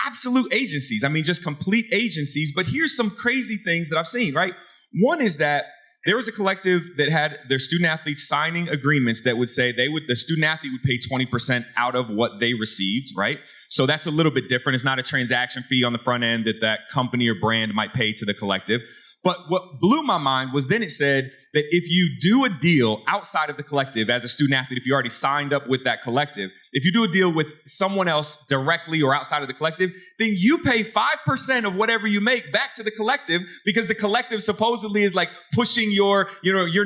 absolute agencies. I mean, just complete agencies. But here's some crazy things that I've seen, right? One is that there was a collective that had their student athletes signing agreements that would say the student athlete would pay 20% out of what they received, right? So that's a little bit different. It's not a transaction fee on the front end that company or brand might pay to the collective. But what blew my mind was then it said that if you do a deal outside of the collective as a student athlete, if you already signed up with that collective, if you do a deal with someone else directly or outside of the collective, then you pay 5% of whatever you make back to the collective, because the collective supposedly is like pushing your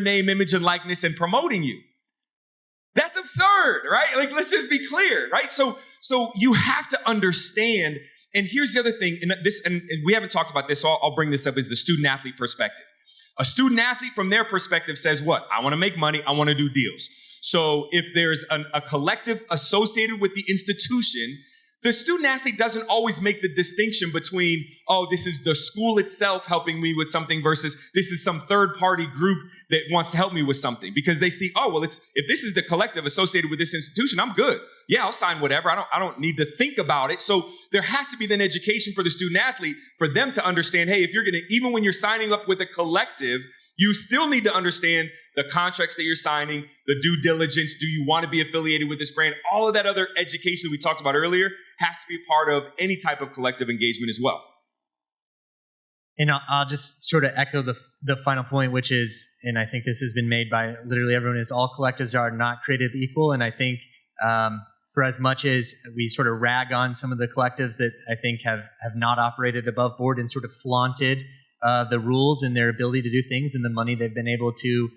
name, image, and likeness and promoting you. That's absurd, right? Like, let's just be clear, right? So you have to understand. And here's the other thing, and we haven't talked about this, so I'll bring this up, is the student-athlete perspective. A student-athlete from their perspective says what? I want to make money, I want to do deals. So if there's a collective associated with the institution, the student-athlete doesn't always make the distinction between, oh, this is the school itself helping me with something versus this is some third-party group that wants to help me with something. Because they see, oh, well, if this is the collective associated with this institution, I'm good. Yeah, I'll sign whatever. I don't need to think about it. So there has to be then education for the student-athlete for them to understand, hey, even when you're signing up with a collective, you still need to understand the contracts that you're signing, the due diligence. Do you want to be affiliated with this brand? All of that other education that we talked about earlier has to be part of any type of collective engagement as well. And I'll just sort of echo the final point, which is, and I think this has been made by literally everyone, is all collectives are not created equal. And I think for as much as we sort of rag on some of the collectives that I think have not operated above board and sort of flaunted the rules and their ability to do things and the money they've been able to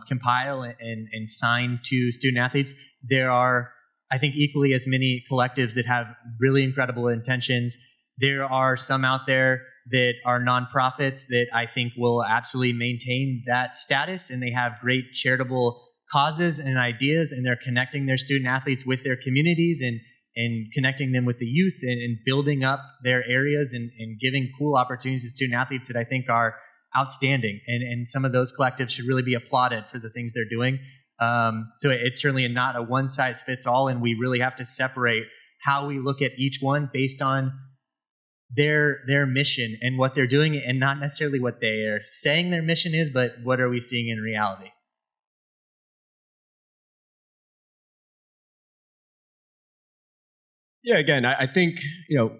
compile and sign to student athletes. There are, I think, equally as many collectives that have really incredible intentions. There are some out there that are nonprofits that I think will absolutely maintain that status, and they have great charitable causes and ideas, and they're connecting their student athletes with their communities and connecting them with the youth and building up their areas and giving cool opportunities to student athletes that I think are outstanding. And some of those collectives should really be applauded for the things they're doing. So it's certainly not a one-size-fits-all, and we really have to separate how we look at each one based on their mission and what they're doing, and not necessarily what they are saying their mission is, but what are we seeing in reality. Yeah, again, I think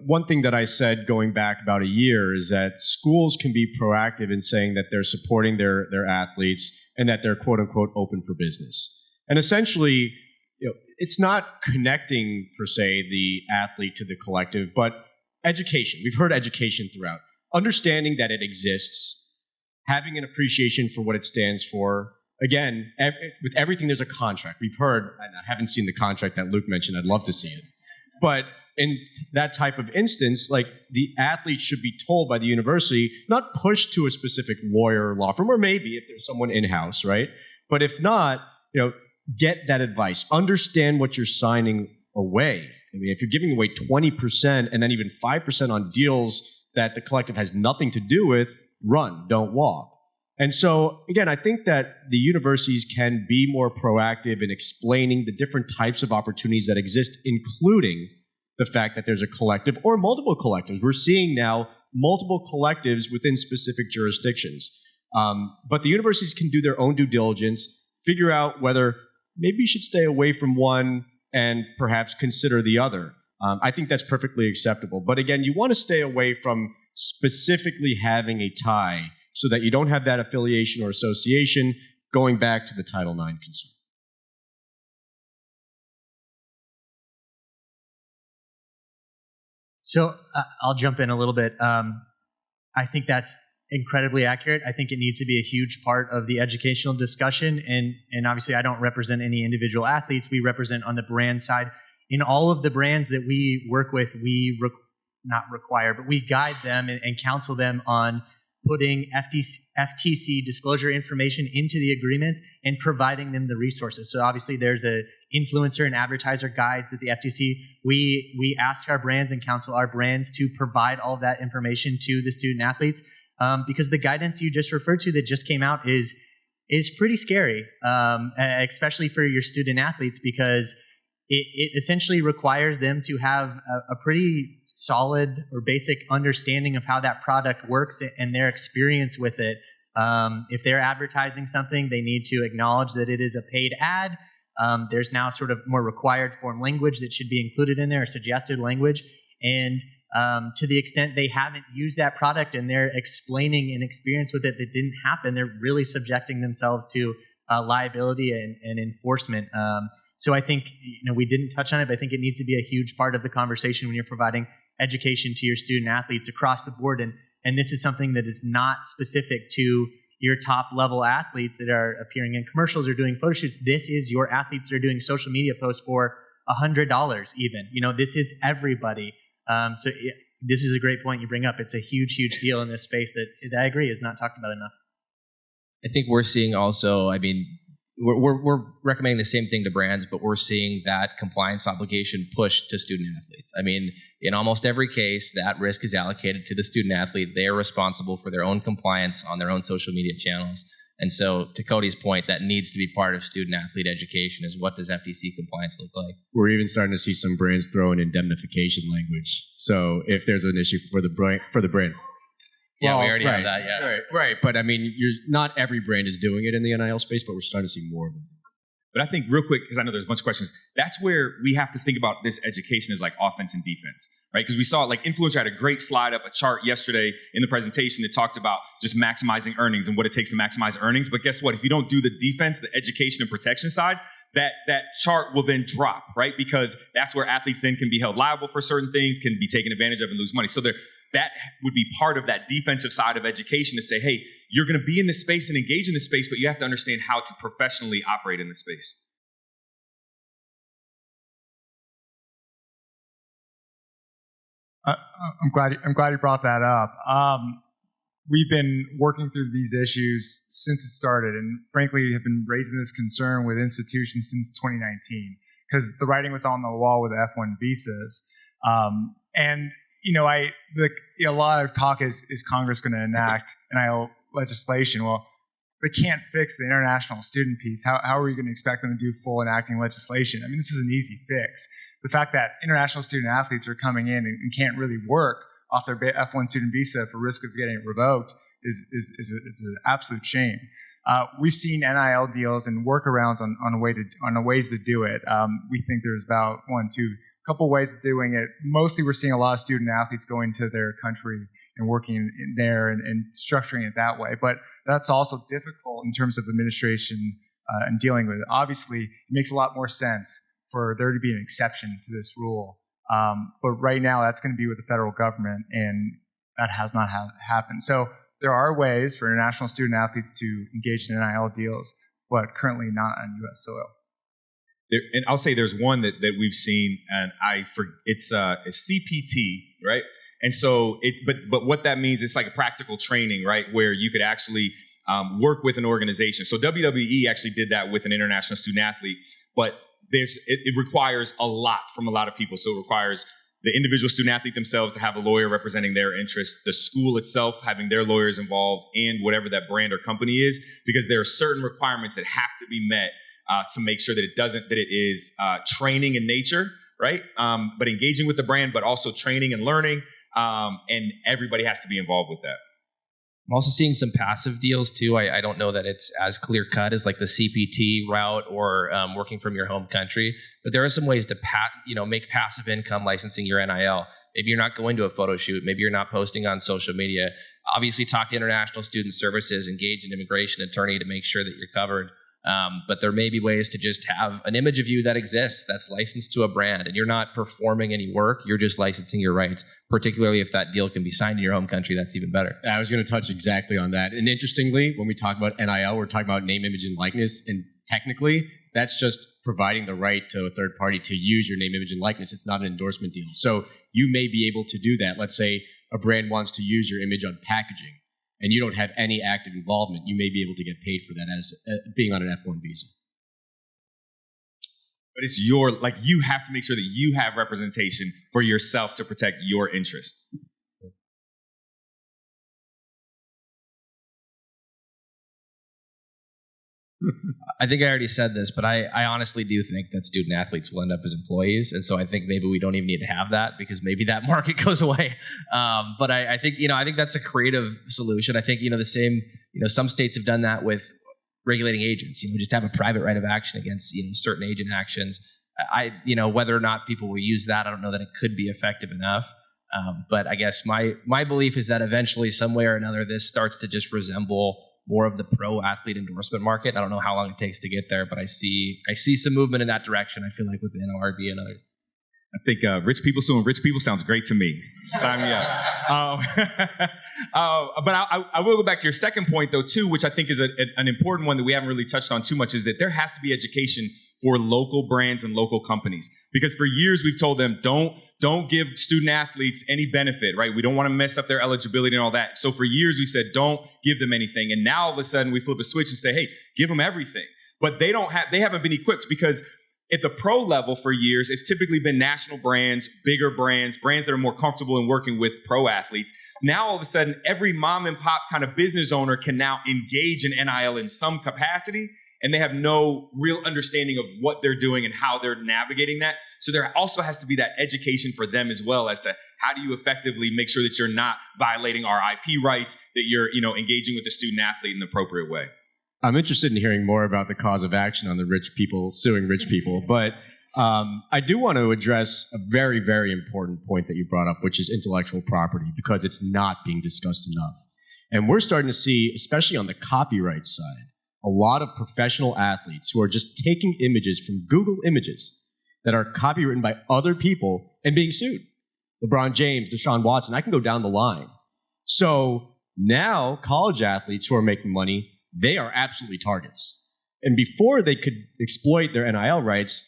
one thing that I said going back about a year is that schools can be proactive in saying that they're supporting their athletes and that they're quote unquote open for business. And essentially, it's not connecting per se the athlete to the collective, but education. We've heard education throughout. Understanding that it exists, having an appreciation for what it stands for. Again, with everything, there's a contract. We've heard, and I haven't seen the contract that Luke mentioned. I'd love to see it. But in that type of instance, like, the athlete should be told by the university, not pushed to a specific lawyer or law firm, or maybe if there's someone in-house, right? But if not, get that advice. Understand what you're signing away. I mean, if you're giving away 20% and then even 5% on deals that the collective has nothing to do with, run, don't walk. And so, again, I think that the universities can be more proactive in explaining the different types of opportunities that exist, including the fact that there's a collective or multiple collectives. We're seeing now multiple collectives within specific jurisdictions. But the universities can do their own due diligence, figure out whether maybe you should stay away from one and perhaps consider the other. I think that's perfectly acceptable. But again, you want to stay away from specifically having a tie so that you don't have that affiliation or association, going back to the Title IX concern. So I'll jump in a little bit. I think that's incredibly accurate. I think it needs to be a huge part of the educational discussion. And obviously, I don't represent any individual athletes. We represent on the brand side. In all of the brands that we work with, we not require, but we guide them and counsel them on putting FTC disclosure information into the agreements and providing them the resources. So obviously there's a influencer and advertiser guides at the FTC. We ask our brands and counsel our brands to provide all of that information to the student athletes, because the guidance you just referred to that just came out is pretty scary, especially for your student athletes, because it essentially requires them to have a pretty solid or basic understanding of how that product works and their experience with it. If they're advertising something, they need to acknowledge that it is a paid ad. There's now sort of more required form language that should be included in there, suggested language. And to the extent they haven't used that product and they're explaining an experience with it that didn't happen, they're really subjecting themselves to liability and enforcement. So I think, we didn't touch on it, but I think it needs to be a huge part of the conversation when you're providing education to your student athletes across the board. And this is something that is not specific to your top level athletes that are appearing in commercials or doing photo shoots. This is your athletes that are doing social media posts for $100 even. This is everybody. So this is a great point you bring up. It's a huge, huge deal in this space that I agree is not talked about enough. I think we're seeing also, we're recommending the same thing to brands, but we're seeing that compliance obligation pushed to student athletes. In almost every case, that risk is allocated to the student athlete. They are responsible for their own compliance on their own social media channels. And so, to Cody's point, that needs to be part of student athlete education, is what does FTC compliance look like? We're even starting to see some brands throw in indemnification language. So if there's an issue for the brand. Yeah, we already have that. Yeah, right. But not every brand is doing it in the NIL space, but we're starting to see more of them. But I think real quick, because I know there's a bunch of questions, that's where we have to think about this education as like offense and defense, right? Because we saw Influencer had a great slide up, a chart yesterday in the presentation that talked about just maximizing earnings and what it takes to maximize earnings. But guess what? If you don't do the defense, the education and protection side, that chart will then drop, right? Because that's where athletes then can be held liable for certain things, can be taken advantage of and lose money. So that would be part of that defensive side of education to say, hey, you're going to be in this space and engage in this space, but you have to understand how to professionally operate in the space. I'm glad you brought that up. We've been working through these issues since it started, and frankly have been raising this concern with institutions since 2019 because the writing was on the wall with F1 visas. And a lot of talk is Congress going to enact NIL legislation? Well, they can't fix the international student piece. How are we going to expect them to do full enacting legislation? I mean, this is an easy fix. The fact that international student athletes are coming in and can't really work off their F1 student visa for risk of getting it revoked is an absolute shame. We've seen NIL deals and workarounds on ways to do it. We think there's about a couple ways of doing it. Mostly we're seeing a lot of student athletes going to their country and working in there and structuring it that way. But that's also difficult in terms of administration and dealing with it. Obviously, it makes a lot more sense for there to be an exception to this rule. But right now, that's going to be with the federal government, and that has not happened. So there are ways for international student athletes to engage in NIL deals, but currently not on U.S. soil. And I'll say there's one that we've seen, and it's CPT, right? And so but what that means, it's like a practical training, right? Where you could actually work with an organization. So WWE actually did that with an international student athlete, but it requires a lot from a lot of people. So it requires the individual student athlete themselves to have a lawyer representing their interests, the school itself having their lawyers involved, and whatever that brand or company is, because there are certain requirements that have to be met to make sure that it is training in nature, right? But engaging with the brand, but also training and learning, and everybody has to be involved with that. I'm also seeing some passive deals too. I don't know that it's as clear cut as like the CPT route or working from your home country, but there are some ways to make passive income licensing your NIL. Maybe you're not going to a photo shoot. Maybe you're not posting on social media. Obviously, talk to International Student Services, engage an immigration attorney to make sure that you're covered. But there may be ways to just have an image of you that exists that's licensed to a brand, and you're not performing any work. You're just licensing your rights, particularly if that deal can be signed in your home country. That's even better. I was going to touch exactly on that. And interestingly, when we talk about NIL, we're talking about name, image, and likeness. And technically, that's just providing the right to a third party to use your name, image, and likeness. It's not an endorsement deal. So you may be able to do that. Let's say a brand wants to use your image on packaging, and you don't have any active involvement, you may be able to get paid for that as being on an F1 visa. But it's you have to make sure that you have representation for yourself to protect your interests. I think I already said this, but I honestly do think that student athletes will end up as employees, and so I think maybe we don't even need to have that because maybe that market goes away. But I think that's a creative solution. I think the same. Some states have done that with regulating agents. Just have a private right of action against certain agent actions. Whether or not people will use that, I don't know that it could be effective enough. But I guess my belief is that eventually, some way or another, this starts to just resemble more of the pro athlete endorsement market. I don't know how long it takes to get there, but I see some movement in that direction. I feel like with the NLRB and other. I think rich people suing rich people sounds great to me. Sign me up. But I will go back to your second point, though, too, which I think is an important one that we haven't really touched on too much, is that there has to be education for local brands and local companies. Because for years we've told them, don't give student athletes any benefit, right? We don't want to mess up their eligibility and all that. So for years we've said, don't give them anything. And now all of a sudden we flip a switch and say, hey, give them everything. But they haven't been equipped because at the pro level for years, it's typically been national brands, bigger brands that are more comfortable in working with pro athletes. Now, all of a sudden, every mom and pop kind of business owner can now engage in NIL in some capacity, and they have no real understanding of what they're doing and how they're navigating that. So there also has to be that education for them as well as to how do you effectively make sure that you're not violating our IP rights, that you're engaging with the student athlete in the appropriate way. I'm interested in hearing more about the cause of action on the rich people suing rich people, but I do want to address a very, very important point that you brought up, which is intellectual property, because it's not being discussed enough. And we're starting to see, especially on the copyright side, a lot of professional athletes who are just taking images from Google Images that are copywritten by other people and being sued. LeBron James, Deshaun Watson. I can go down the line. So now college athletes who are making money, they are absolutely targets. And before they could exploit their NIL rights,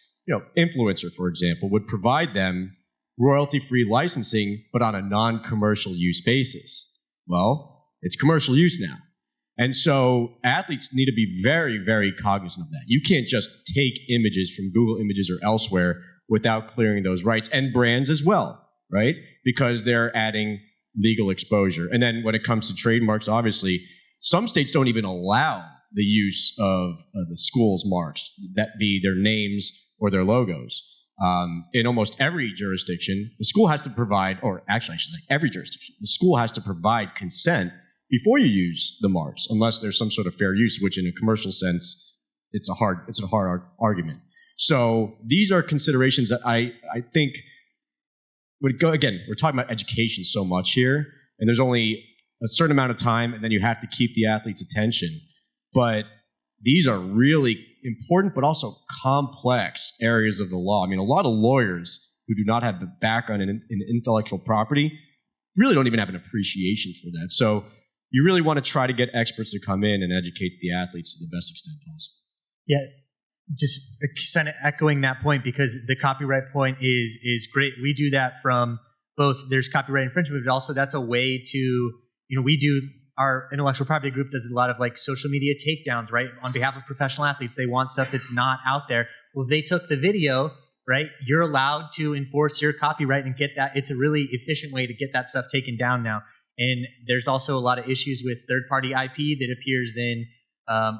influencer, for example, would provide them royalty-free licensing, but on a non-commercial use basis. Well, it's commercial use now. And so athletes need to be very, very cognizant of that. You can't just take images from Google Images or elsewhere without clearing those rights, and brands as well, right? Because they're adding legal exposure. And then when it comes to trademarks, obviously, some states don't even allow the use of the school's marks, that be their names or their logos. In almost every jurisdiction, the school has to provide, or actually I should say every jurisdiction, the school has to provide consent before you use the marks, unless there's some sort of fair use, which in a commercial sense, it's a hard argument. So these are considerations that I think would go, again, we're talking about education so much here, and there's only a certain amount of time, and then you have to keep the athlete's attention. But these are really important, but also complex areas of the law. I mean, a lot of lawyers who do not have the background in intellectual property really don't even have an appreciation for that. So you really want to try to get experts to come in and educate the athletes to the best extent possible. Yeah, just kind of echoing that point, because the copyright point is great. We do that from both, there's copyright infringement, but also that's a way to, we do, our intellectual property group does a lot of like social media takedowns, right? On behalf of professional athletes, they want stuff that's not out there. Well, they took the video, right? You're allowed to enforce your copyright and get that. It's a really efficient way to get that stuff taken down now. And there's also a lot of issues with third-party IP that appears in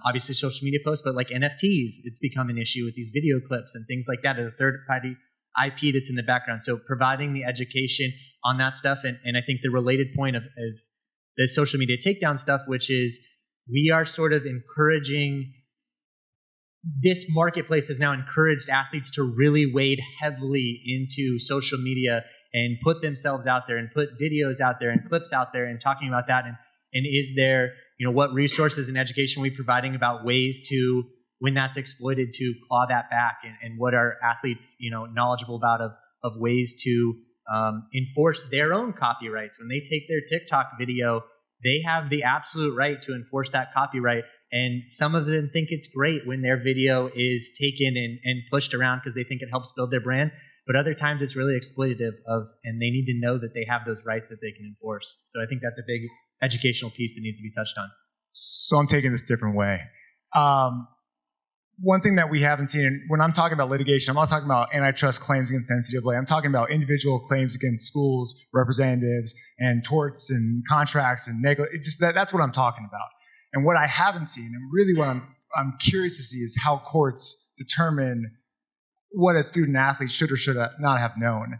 obviously social media posts, but like NFTs, it's become an issue with these video clips and things like that, or the third-party IP that's in the background. So providing the education on that stuff, and I think the related point of the social media takedown stuff, which is we are sort of encouraging, this marketplace has now encouraged athletes to really wade heavily into social media and put themselves out there and put videos out there and clips out there and talking about that. And is there, what resources and education are we providing about ways to, when that's exploited, to claw that back, and what are athletes, knowledgeable about of ways to enforce their own copyrights. When they take their TikTok video, they have the absolute right to enforce that copyright. And some of them think it's great when their video is taken and pushed around because they think it helps build their brand. But other times it's really exploitative and they need to know that they have those rights that they can enforce. So I think that's a big educational piece that needs to be touched on. So I'm taking this a different way. One thing that we haven't seen, and when I'm talking about litigation, I'm not talking about antitrust claims against the NCAA. I'm talking about individual claims against schools, representatives, and torts and contracts and negligence. That's what I'm talking about. And what I haven't seen, and really what I'm curious to see, is how courts determine what a student athlete should or should not have known.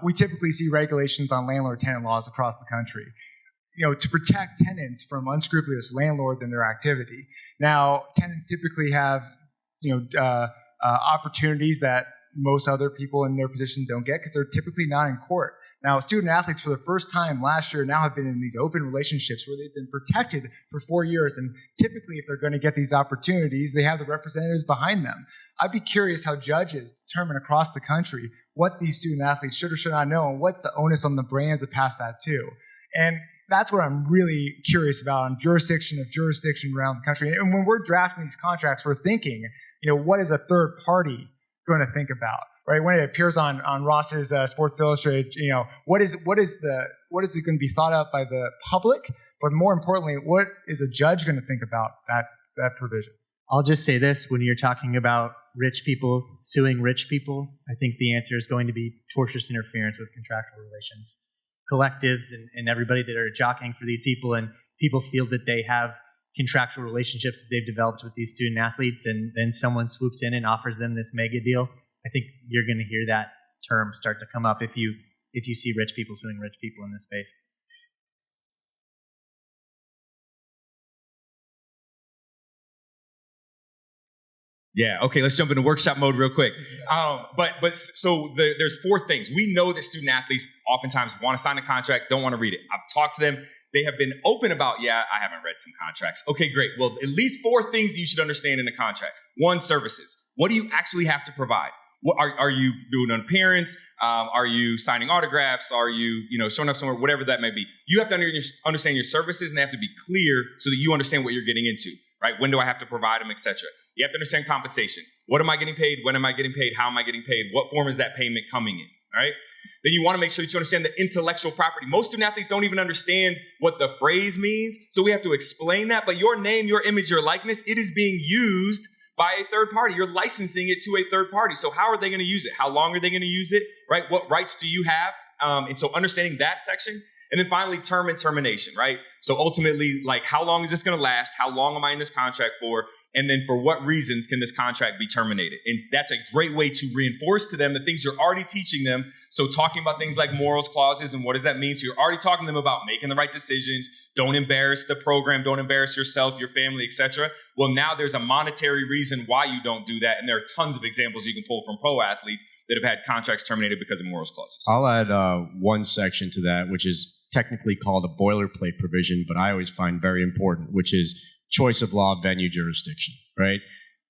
We typically see regulations on landlord-tenant laws across the country, to protect tenants from unscrupulous landlords and their activity. Now, tenants typically have opportunities that most other people in their position don't get because they're typically not in court. Now, student athletes for the first time last year now have been in these open relationships where they've been protected for 4 years. And typically, if they're going to get these opportunities, they have the representatives behind them. I'd be curious how judges determine across the country what these student athletes should or should not know, and what's the onus on the brands to pass that to. And that's what I'm really curious about on jurisdiction around the country. And when we're drafting these contracts, we're thinking, what is a third party going to think about, right? When it appears on Ross's Sports Illustrated, what is it going to be thought of by the public? But more importantly, what is a judge going to think about that provision? I'll just say this: when you're talking about rich people suing rich people, I think the answer is going to be tortious interference with contractual relations. Collectives and everybody that are jockeying for these people, and people feel that they have contractual relationships that they've developed with these student athletes, and then someone swoops in and offers them this mega deal. I think you're going to hear that term start to come up if you see rich people suing rich people in this space. Yeah, okay, let's jump into workshop mode real quick. There's 4 things. We know that student athletes oftentimes want to sign a contract, don't want to read it. I've talked to them. They have been open about, I haven't read some contracts. Okay, great. Well, at least 4 things you should understand in a contract. 1, services. What do you actually have to provide? What, are you doing an appearance? Are you signing autographs? Are you, showing up somewhere, whatever that may be? You have to understand your services, and they have to be clear so that you understand what you're getting into, right? When do I have to provide them, etc. You have to understand compensation. What am I getting paid? When am I getting paid? How am I getting paid? What form is that payment coming in, all right? Then you want to make sure that you understand the intellectual property. Most student athletes don't even understand what the phrase means, so we have to explain that. But your name, your image, your likeness, it is being used by a third party. You're licensing it to a third party. So how are they going to use it? How long are they going to use it, right? What rights do you have? And so understanding that section. And then finally, term and termination, right? So ultimately, like, how long is this going to last? How long am I in this contract for? And then for what reasons can this contract be terminated? And that's a great way to reinforce to them the things you're already teaching them. So talking about things like morals clauses and what does that mean? So you're already talking to them about making the right decisions. Don't embarrass the program. Don't embarrass yourself, your family, etc. Well, now there's a monetary reason why you don't do that. And there are tons of examples you can pull from pro athletes that have had contracts terminated because of morals clauses. I'll add one section to that, which is technically called a boilerplate provision, but I always find very important, which is choice of law, venue, jurisdiction, right?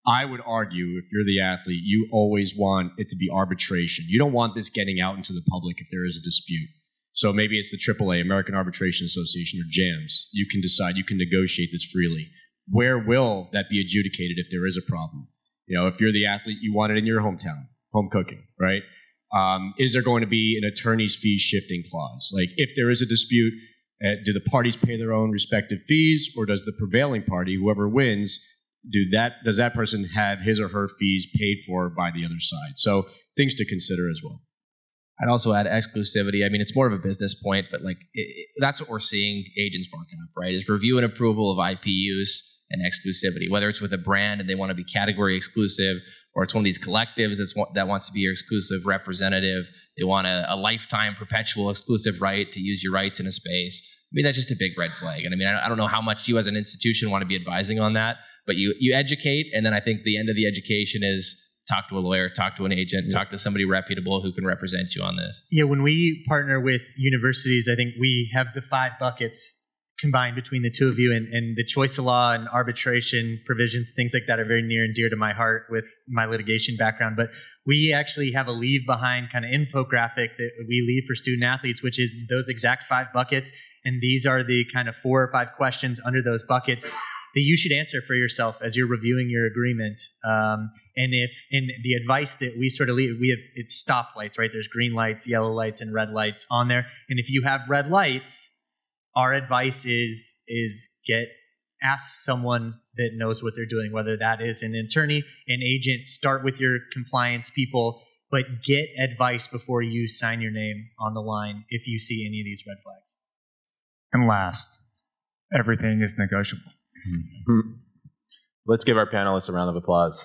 I would argue if you're the athlete, you always want it to be arbitration. You don't want this getting out into the public if there is a dispute. So maybe it's the AAA, American Arbitration Association, or JAMS. You can decide, you can negotiate this freely. Where will that be adjudicated if there is a problem? If you're the athlete, you want it in your hometown, home cooking, right? Is there going to be an attorney's fees shifting clause? Like, if there is a dispute, do the parties pay their own respective fees, or does the prevailing party, whoever wins, does that person have his or her fees paid for by the other side? So things to consider as well. I'd also add exclusivity. I mean, it's more of a business point, but that's what we're seeing agents marking up, right? Is review and approval of IP use and exclusivity, whether it's with a brand and they want to be category exclusive, or it's one of these collectives that wants to be your exclusive representative. They want a lifetime perpetual exclusive right to use your rights in a space. I mean, that's just a big red flag. And I mean, I don't know how much you as an institution want to be advising on that, but you educate, and then I think the end of the education is talk to a lawyer, talk to an agent, talk to somebody reputable who can represent you on this. Yeah, when we partner with universities, I think we have the 5 buckets combined between the two of you, and the choice of law and arbitration provisions, things like that are very near and dear to my heart with my litigation background. But we actually have a leave behind kind of infographic that we leave for student athletes, which is those exact 5 buckets. And these are the kind of 4 or 5 questions under those buckets that you should answer for yourself as you're reviewing your agreement. And the advice that we sort of leave, it's stoplights, right? There's green lights, yellow lights, and red lights on there. And if you have red lights, our advice is ask someone that knows what they're doing, whether that is an attorney, an agent. Start with your compliance people, but get advice before you sign your name on the line if you see any of these red flags. And last, everything is negotiable. Let's give our panelists a round of applause.